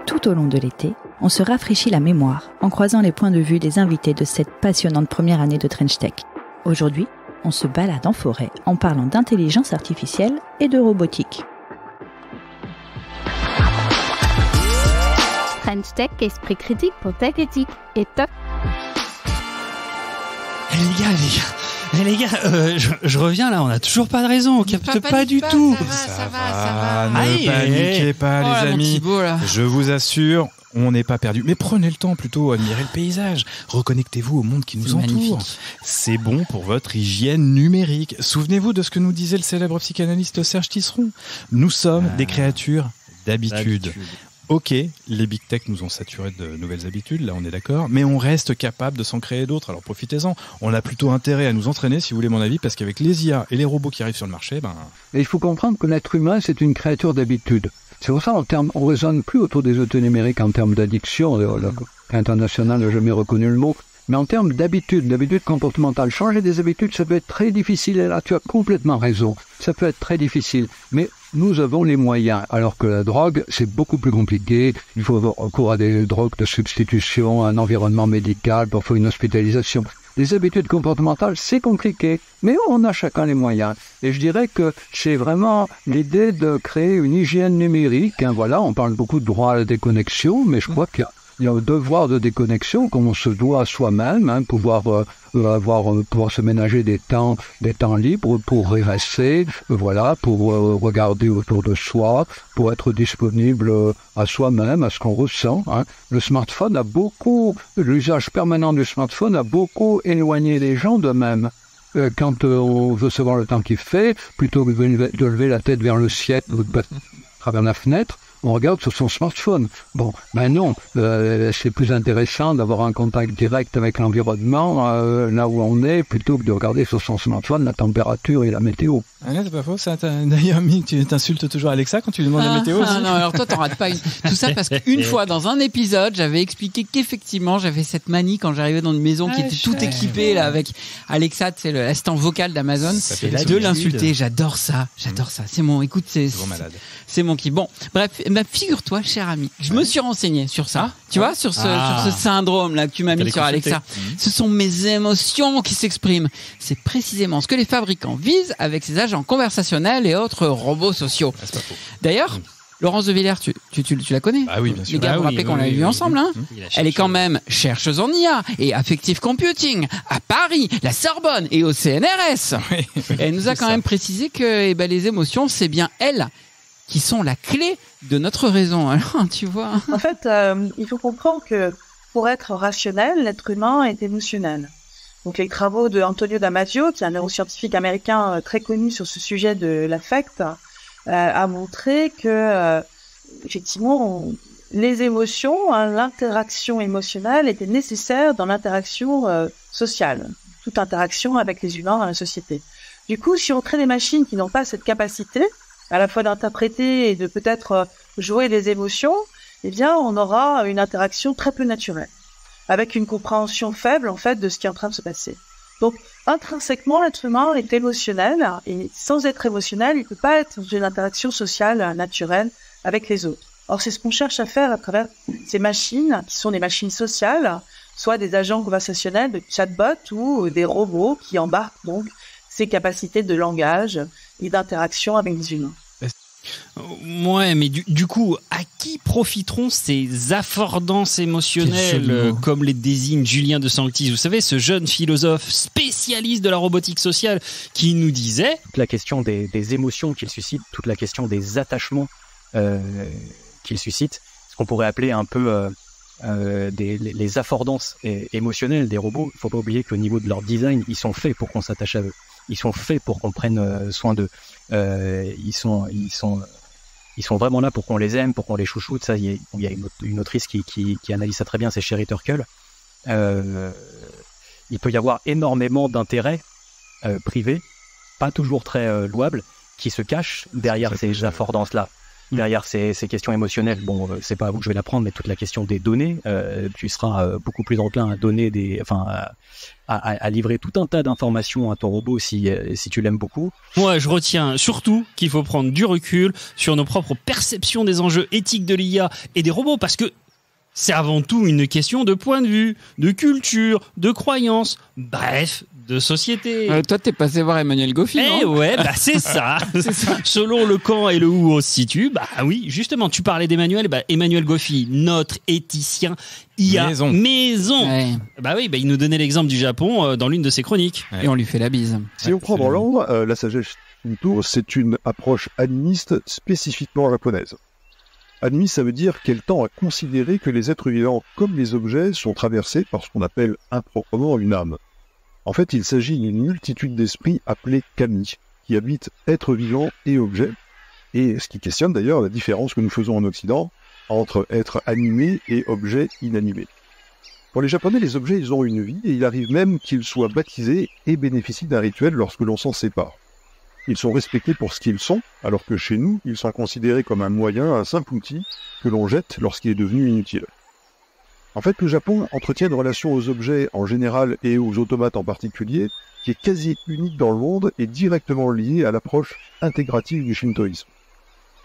Tout au long de l'été, on se rafraîchit la mémoire en croisant les points de vue des invités de cette passionnante première année de Trench Tech. Aujourd'hui, on se balade en forêt en parlant d'intelligence artificielle et de robotique. Trench Tech, esprit critique pour tech éthique et top. Les gars, je reviens là, on a toujours pas de raison, on capte pas du tout. Ça va. Ne paniquez pas, les amis. Thibaut, je vous assure, on n'est pas perdu. Mais prenez le temps plutôt, admirez le paysage. Reconnectez-vous au monde qui nous entoure. Magnifique. C'est bon pour votre hygiène numérique. Souvenez-vous de ce que nous disait le célèbre psychanalyste Serge Tisseron. Nous sommes des créatures d'habitude. Ok, les big tech nous ont saturé de nouvelles habitudes, là on est d'accord, mais on reste capable de s'en créer d'autres, alors profitez-en. On a plutôt intérêt à nous entraîner, si vous voulez mon avis, parce qu'avec les IA et les robots qui arrivent sur le marché, Et il faut comprendre que l'être humain, c'est une créature d'habitude. C'est pour ça, on raisonne plus autour des outils numériques en termes d'addiction. L'international n'a jamais reconnu le mot. Mais en termes d'habitude comportementale, changer des habitudes, ça peut être très difficile. Et là, tu as complètement raison. Ça peut être très difficile. Mais nous avons les moyens. Alors que la drogue, c'est beaucoup plus compliqué. Il faut avoir recours à des drogues de substitution, un environnement médical, parfois une hospitalisation. Les habitudes comportementales, c'est compliqué. Mais on a chacun les moyens. Et je dirais que c'est vraiment l'idée de créer une hygiène numérique. Voilà, on parle beaucoup de droit à la déconnexion, mais je crois qu'il y a un devoir de déconnexion qu'on se doit à soi-même, pouvoir se ménager des temps libres pour rêvasser, pour regarder autour de soi, pour être disponible à soi-même, à ce qu'on ressent. L'usage permanent du smartphone a beaucoup éloigné les gens d'eux-mêmes. Quand on veut savoir le temps qu'il fait, plutôt que de lever la tête vers le ciel à travers la fenêtre, on regarde sur son smartphone. Non, c'est plus intéressant d'avoir un contact direct avec l'environnement, là où on est, plutôt que de regarder sur son smartphone la température et la météo. Ah là, c'est pas faux, ça. D'ailleurs, Mick, tu t'insultes toujours Alexa quand tu lui demandes la météo aussi. Non, alors toi, t'en rates pas une. Tout ça parce qu'une fois, dans un épisode, j'avais expliqué qu'effectivement, j'avais cette manie quand j'arrivais dans une maison qui était toute équipée, là, avec Alexa, c'est l'assistant vocal d'Amazon, de l'insulter. J'adore ça. C'est mon, écoute, c'est mon kiff. Bon, bref, figure-toi, cher ami, je me suis renseigné sur ça. Tu vois, sur ce syndrome là que tu m'as mis sur Alexa. Ce sont mes émotions qui s'expriment. C'est précisément ce que les fabricants visent avec ces agents conversationnels et autres robots sociaux. Ah, c'est pas faux. D'ailleurs, Laurence de Villers, tu la connais? Ah oui, bien sûr. Les gars, vous vous rappelez qu'on l'avait vu ensemble, hein? Elle est quand même chercheuse en IA et affective computing à Paris, la Sorbonne et au CNRS. Et elle nous a quand même précisé que les émotions, c'est bien elles qui sont la clé de notre raison. Alors, tu vois. En fait, il faut comprendre que pour être rationnel, l'être humain est émotionnel. Donc, les travaux de Antonio Damasio, qui est un neuroscientifique américain très connu sur ce sujet de l'affect, a montré que, effectivement, les émotions, l'interaction émotionnelle était nécessaire dans l'interaction sociale, toute interaction avec les humains dans la société. Du coup, si on crée des machines qui n'ont pas cette capacité, à la fois d'interpréter et de peut-être jouer les émotions, on aura une interaction très peu naturelle, avec une compréhension faible, en fait, de ce qui est en train de se passer. Donc, intrinsèquement, l'être humain est émotionnel, et sans être émotionnel, il peut pas être dans une interaction sociale naturelle avec les autres. Or, c'est ce qu'on cherche à faire à travers ces machines, qui sont des machines sociales, soit des agents conversationnels, de chatbots, ou des robots qui embarquent donc ces capacités de langage et d'interaction avec les humains. Ouais, mais du coup, à qui profiteront ces affordances émotionnelles, comme les désigne Julien de Sanctis? Vous savez, ce jeune philosophe spécialiste de la robotique sociale qui nous disait... Toute la question des émotions qu'il suscite, toute la question des attachements qu'il suscite, ce qu'on pourrait appeler un peu les affordances émotionnelles des robots. Il ne faut pas oublier qu'au niveau de leur design, ils sont faits pour qu'on s'attache à eux. Ils sont faits pour qu'on prenne soin d'eux. Ils sont vraiment là pour qu'on les aime, pour qu'on les chouchoute. Ça, il y a une autrice qui analyse ça très bien, c'est Sherry Turkle. Il peut y avoir énormément d'intérêts privés, pas toujours très louables, qui se cachent derrière ces affordances-là. derrière ces questions émotionnelles, bon, c'est pas à vous que je vais l'apprendre, mais toute la question des données, tu seras beaucoup plus enclin à donner à livrer tout un tas d'informations à ton robot si tu l'aimes beaucoup. Moi, je retiens surtout qu'il faut prendre du recul sur nos propres perceptions des enjeux éthiques de l'IA et des robots, parce que c'est avant tout une question de point de vue, de culture, de croyance, bref, de société. Toi, t'es passé voir Emmanuel Goffi, non ? Ouais, c'est ça. Selon le camp et le où on se situe, oui, justement, tu parlais d'Emmanuel, Emmanuel Goffi, notre éthicien IA maison. Ouais. Oui, il nous donnait l'exemple du Japon dans l'une de ses chroniques. Ouais. Et on lui fait la bise. Si on prend dans l'ordre, la sagesse Shinto, c'est une approche animiste spécifiquement japonaise. Animiste, ça veut dire qu'elle tend à considérer que les êtres vivants, comme les objets, sont traversés par ce qu'on appelle improprement une âme. En fait, il s'agit d'une multitude d'esprits appelés kami, qui habitent êtres vivants et objets, et ce qui questionne d'ailleurs la différence que nous faisons en Occident entre être animé et objet inanimé. Pour les Japonais, les objets, ils ont une vie, et il arrive même qu'ils soient baptisés et bénéficient d'un rituel lorsque l'on s'en sépare. Ils sont respectés pour ce qu'ils sont, alors que chez nous, ils sont considérés comme un moyen, un simple outil, que l'on jette lorsqu'il est devenu inutile. En fait, le Japon entretient une relation aux objets en général et aux automates en particulier, qui est quasi unique dans le monde et directement liée à l'approche intégrative du shintoïsme.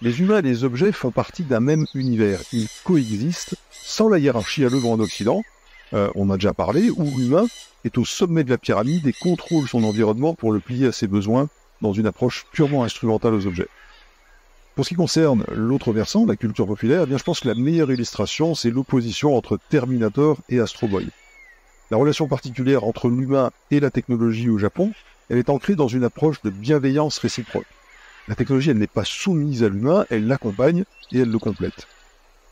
Les humains et les objets font partie d'un même univers, ils coexistent sans la hiérarchie à l'œuvre en Occident, on a déjà parlé, où l'humain est au sommet de la pyramide et contrôle son environnement pour le plier à ses besoins, dans une approche purement instrumentale aux objets. Pour ce qui concerne l'autre versant, la culture populaire, je pense que la meilleure illustration, c'est l'opposition entre Terminator et Astro Boy. La relation particulière entre l'humain et la technologie au Japon, elle est ancrée dans une approche de bienveillance réciproque. La technologie, elle n'est pas soumise à l'humain, elle l'accompagne et elle le complète.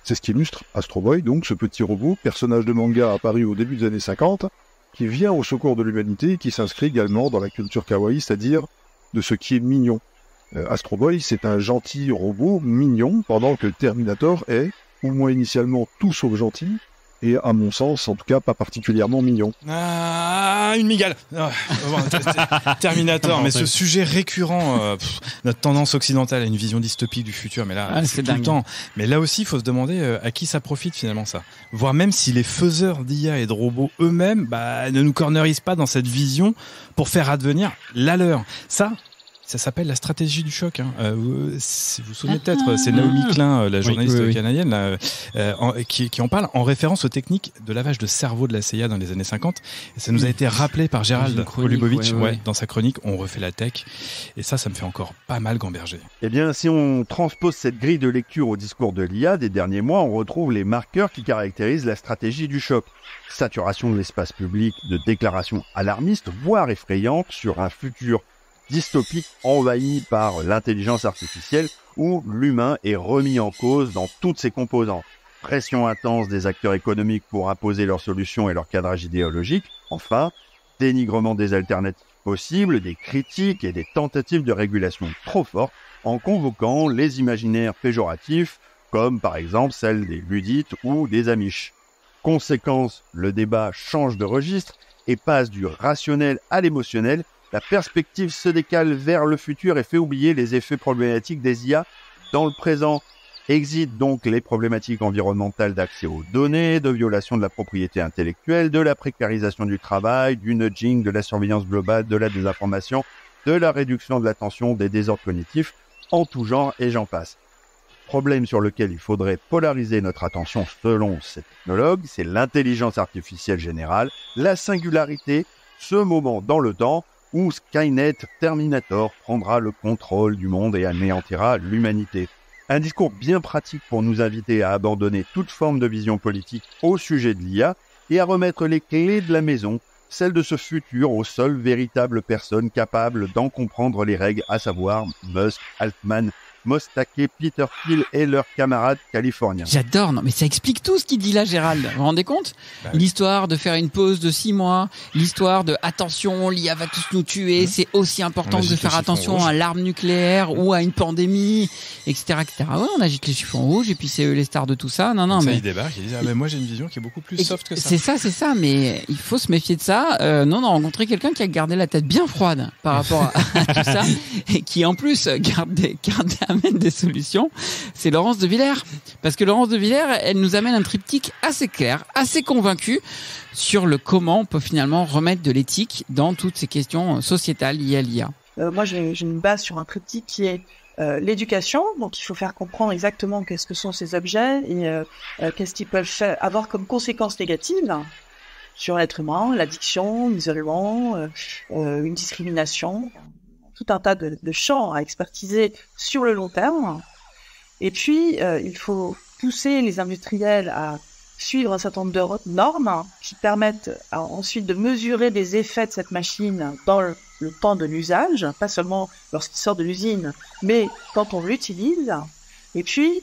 C'est ce qu'illustre Astro Boy, donc ce petit robot, personnage de manga apparu au début des années 50, qui vient au secours de l'humanité et qui s'inscrit également dans la culture kawaii, c'est-à-dire de ce qui est mignon. Astro Boy, c'est un gentil robot mignon, pendant que Terminator est, au moins initialement, tout sauf gentil, et à mon sens, en tout cas, pas particulièrement mignon. Une migale. Terminator, mais ce sujet récurrent, notre tendance occidentale à une vision dystopique du futur, mais là, c'est tout le temps. Mais là aussi, il faut se demander à qui ça profite finalement ça. Voire même si les faiseurs d'IA et de robots eux-mêmes ne nous cornerisent pas dans cette vision pour faire advenir la leur. Ça s'appelle la stratégie du choc. Vous vous souvenez peut-être, c'est Naomi Klein, la journaliste canadienne, qui en parle en référence aux techniques de lavage de cerveau de la CIA dans les années 50. Et ça nous a été rappelé par Gérald Olubowicz dans sa chronique « On refait la tech ». Et ça me fait encore pas mal gamberger. Eh bien, si on transpose cette grille de lecture au discours de l'IA des derniers mois, on retrouve les marqueurs qui caractérisent la stratégie du choc. Saturation de l'espace public, de déclarations alarmistes, voire effrayantes sur un futur dystopique envahi par l'intelligence artificielle où l'humain est remis en cause dans toutes ses composantes. Pression intense des acteurs économiques pour imposer leurs solutions et leur cadrage idéologique. Enfin, dénigrement des alternatives possibles, des critiques et des tentatives de régulation trop fortes en convoquant les imaginaires péjoratifs comme par exemple celle des Luddites ou des Amish. Conséquence, le débat change de registre et passe du rationnel à l'émotionnel. La perspective se décale vers le futur et fait oublier les effets problématiques des IA dans le présent. Exit donc les problématiques environnementales d'accès aux données, de violation de la propriété intellectuelle, de la précarisation du travail, du nudging, de la surveillance globale, de la désinformation, de la réduction de l'attention, des désordres cognitifs, en tout genre et j'en passe. Problème sur lequel il faudrait polariser notre attention selon ces technologues, c'est l'intelligence artificielle générale, la singularité, ce moment dans le temps, où Skynet Terminator prendra le contrôle du monde et anéantira l'humanité. Un discours bien pratique pour nous inviter à abandonner toute forme de vision politique au sujet de l'IA et à remettre les clés de la maison, celles de ce futur aux seules véritables personnes capables d'en comprendre les règles, à savoir Musk, Altman, Mostake, Peter Thiel et leurs camarades californiens. J'adore, non mais ça explique tout ce qu'il dit là, Gérald. Vous vous rendez compte ? L'histoire de faire une pause de 6 mois, l'histoire de attention, l'IA va tous nous tuer, c'est aussi important que de faire attention à l'arme nucléaire ou à une pandémie, etc., etc. Ouais, on agite les chiffons rouges et puis c'est eux les stars de tout ça. Non, mais ils débarquent, ils disent mais moi j'ai une vision qui est beaucoup plus soft que ça. C'est ça, mais il faut se méfier de ça. On a rencontré quelqu'un qui a gardé la tête bien froide par rapport à tout ça et qui en plus garde un amène des solutions, c'est Laurence de Villers. Parce que Laurence de Villers, elle nous amène un triptyque assez clair, assez convaincu sur le comment on peut finalement remettre de l'éthique dans toutes ces questions sociétales liées à l'IA. Moi, je me base sur un triptyque qui est l'éducation. Donc, il faut faire comprendre exactement qu'est-ce que sont ces objets et qu'est-ce qu'ils peuvent avoir comme conséquences négatives sur l'être humain, l'addiction, l'isolement, une discrimination, tout un tas de champs à expertiser sur le long terme. Et puis, il faut pousser les industriels à suivre un certain nombre de normes qui permettent ensuite de mesurer les effets de cette machine dans le temps de l'usage, pas seulement lorsqu'il sort de l'usine, mais quand on l'utilise. Et puis,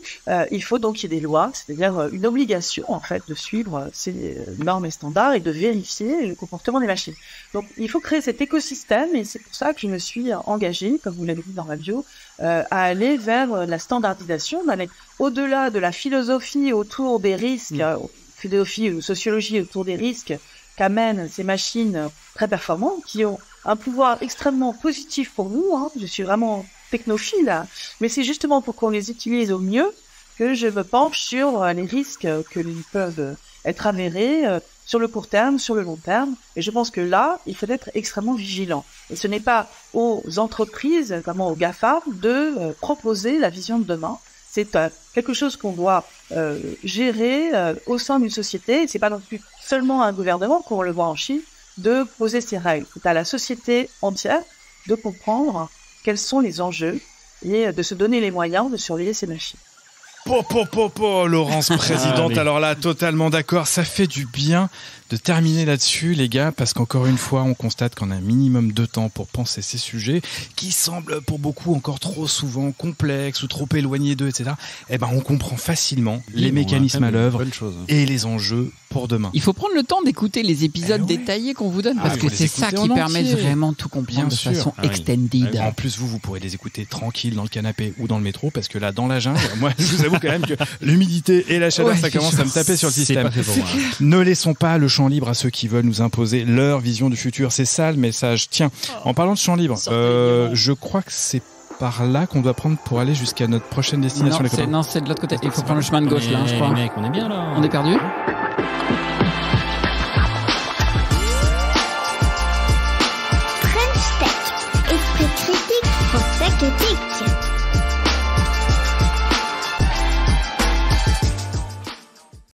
il faut donc qu'il y ait des lois, c'est-à-dire une obligation en fait de suivre ces normes et standards et de vérifier le comportement des machines. Donc, il faut créer cet écosystème et c'est pour ça que je me suis engagée, comme vous l'avez dit dans ma bio, à aller vers la standardisation, d'aller au-delà de la philosophie autour des risques, philosophie ou sociologie autour des risques qu'amènent ces machines très performantes qui ont un pouvoir extrêmement positif pour nous. Je suis vraiment technophile, mais c'est justement pour qu'on les utilise au mieux que je me penche sur les risques que peuvent être avérés sur le court terme, sur le long terme. Et je pense que là, il faut être extrêmement vigilant. Et ce n'est pas aux entreprises, notamment aux GAFA, de proposer la vision de demain. C'est quelque chose qu'on doit gérer au sein d'une société. Et c'est pas non plus seulement un gouvernement, comme on le voit en Chine, de poser ces règles. C'est à la société entière de comprendre quels sont les enjeux et de se donner les moyens de surveiller ces machines. Laurence, présidente, alors là, totalement d'accord, ça fait du bien de terminer là-dessus, les gars, parce qu'encore une fois, on constate qu'on a un minimum de temps pour penser ces sujets qui semblent pour beaucoup encore trop souvent complexes ou trop éloignés d'eux, etc. Eh ben, on comprend facilement les mécanismes à l'œuvre et les enjeux pour demain. Il faut prendre le temps d'écouter les épisodes détaillés qu'on vous donne, parce que c'est ça qui permet vraiment tout comprendre de façon extended. En plus, vous pourrez les écouter tranquille dans le canapé ou dans le métro, parce que là, dans la jungle, moi, je vous avoue quand même que l'humidité et la chaleur, ça commence à me taper sur le système. Ne laissons pas le champ libre à ceux qui veulent nous imposer leur vision du futur. C'est ça le message. Tiens, en parlant de champ libre, je crois que c'est par là qu'on doit prendre pour aller jusqu'à notre prochaine destination. Non, c'est de l'autre côté. Il faut prendre le chemin de gauche, là, je crois. Mec, on est bien là. On est perdu.